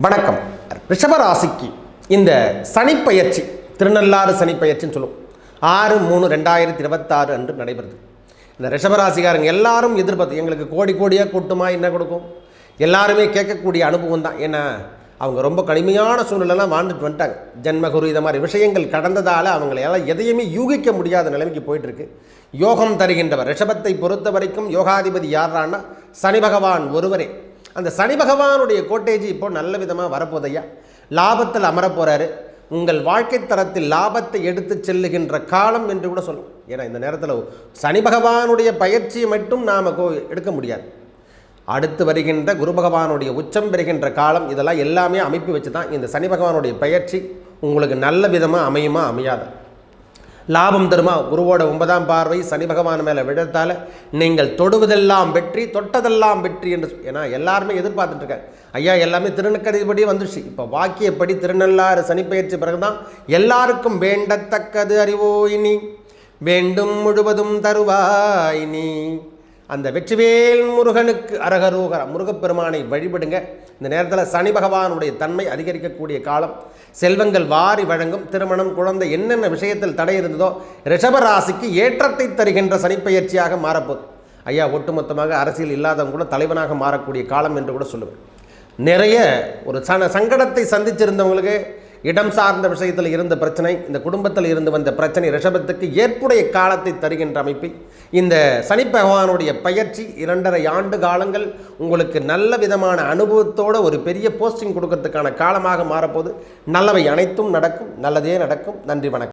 வணக்கம். ரிஷபராசிக்கு இந்த சனிப்பெயர்ச்சி திருநள்ளாறு சனிப்பெயர்ச்சின்னு சொல்லுவோம். 6/3/2026 அன்று நடைபெறுது. இந்த ரிஷபராசிக்காரங்க எல்லாரும் எதிர்பார்த்து எங்களுக்கு கோடி கோடியாக கூட்டுமா என்ன கொடுக்கும் எல்லாருமே கேட்கக்கூடிய அனுபவம் தான். ஏன்னா அவங்க ரொம்ப கடுமையான சூழ்நிலைலாம் வாழ்ந்துட்டு வந்துட்டாங்க. ஜென்மகுரு இதை மாதிரி விஷயங்கள் கடந்ததால் அவங்களால எதையுமே யூகிக்க முடியாத நிலைமைக்கு போயிட்டுருக்கு. யோகம் தருகின்றவர் ரிஷபத்தை பொறுத்த வரைக்கும் யோகாதிபதி யாரான்னா சனி பகவான் ஒருவரே. அந்த சனி பகவானுடைய கோட்டேஜ் இப்போ நல்ல விதமாக வரப்போதையா லாபத்தில் அமரப்போகிறாரு. உங்கள் வாழ்க்கை தரத்தில் லாபத்தை எடுத்து செல்லுகின்ற காலம் என்று கூட சொல்லும். ஏன்னா இந்த நேரத்தில் சனி பகவானுடைய பயிற்சியை மட்டும் நாம் எடுக்க முடியாது. அடுத்து வருகின்ற குரு பகவானுடைய உச்சம் பெறுகின்ற காலம் இதெல்லாம் எல்லாமே அமைப்பு வச்சு தான் இந்த சனி பகவானுடைய பயிற்சி உங்களுக்கு நல்ல விதமாக அமையுமா அமையாத லாபம் தருமா. குருவோட 9ஆம் பார்வை சனி பகவான் மேலே விழத்தால் நீங்கள் தொடுவதெல்லாம் வெற்றி தொட்டதெல்லாம் வெற்றி என்று ஏன்னா எல்லாருமே எதிர்பார்த்துட்ருக்காங்க. ஐயா எல்லாமே திருநக்கதிபடி வந்துடுச்சு. இப்போ வாக்கியப்படி திருநள்ளாறு சனிப்பெயர்ச்சி பிறகுதான் எல்லாருக்கும் வேண்டத்தக்கது அறிவோயினி வேண்டும் முழுவதும் தருவாயினி. அந்த வெற்றிவேல் முருகனுக்கு அரகரோகர முருகப்பெருமானை வழிபடுங்க. இந்த நேரத்தில் சனி பகவானுடைய தன்மை அதிகரிக்கக்கூடிய காலம். செல்வங்கள் வாரி வழங்கும். திருமணம் குழந்தை என்னென்ன விஷயத்தில் தடை இருந்ததோ ரிஷபராசிக்கு ஏற்றத்தை தருகின்ற சனிப்பெயர்ச்சியாக மாறப்போகுது. ஐயா ஒட்டுமொத்தமாக அரசியல் இல்லாதவங்க கூட தலைவனாக மாறக்கூடிய காலம் என்று கூட சொல்லுவேன். நிறைய ஒரு சங்கடத்தை சந்திச்சிருந்தவங்களுக்கு இடம் சார்ந்த விஷயத்தில் இருந்த பிரச்சனை இந்த குடும்பத்தில் இருந்து வந்த பிரச்சனை ரிஷபத்துக்கு ஏற்புடைய காலத்தை தருகின்ற அமைப்பை இந்த சனி பகவானுடைய பயிற்சி 2.5 ஆண்டு காலங்கள் உங்களுக்கு நல்ல விதமான அனுபவத்தோடு ஒரு பெரிய போஸ்டிங் கொடுக்கறதுக்கான காலமாக மாறப்போது. நல்லவை அனைத்தும் நடக்கும். நல்லதே நடக்கும். நன்றி, வணக்கம்.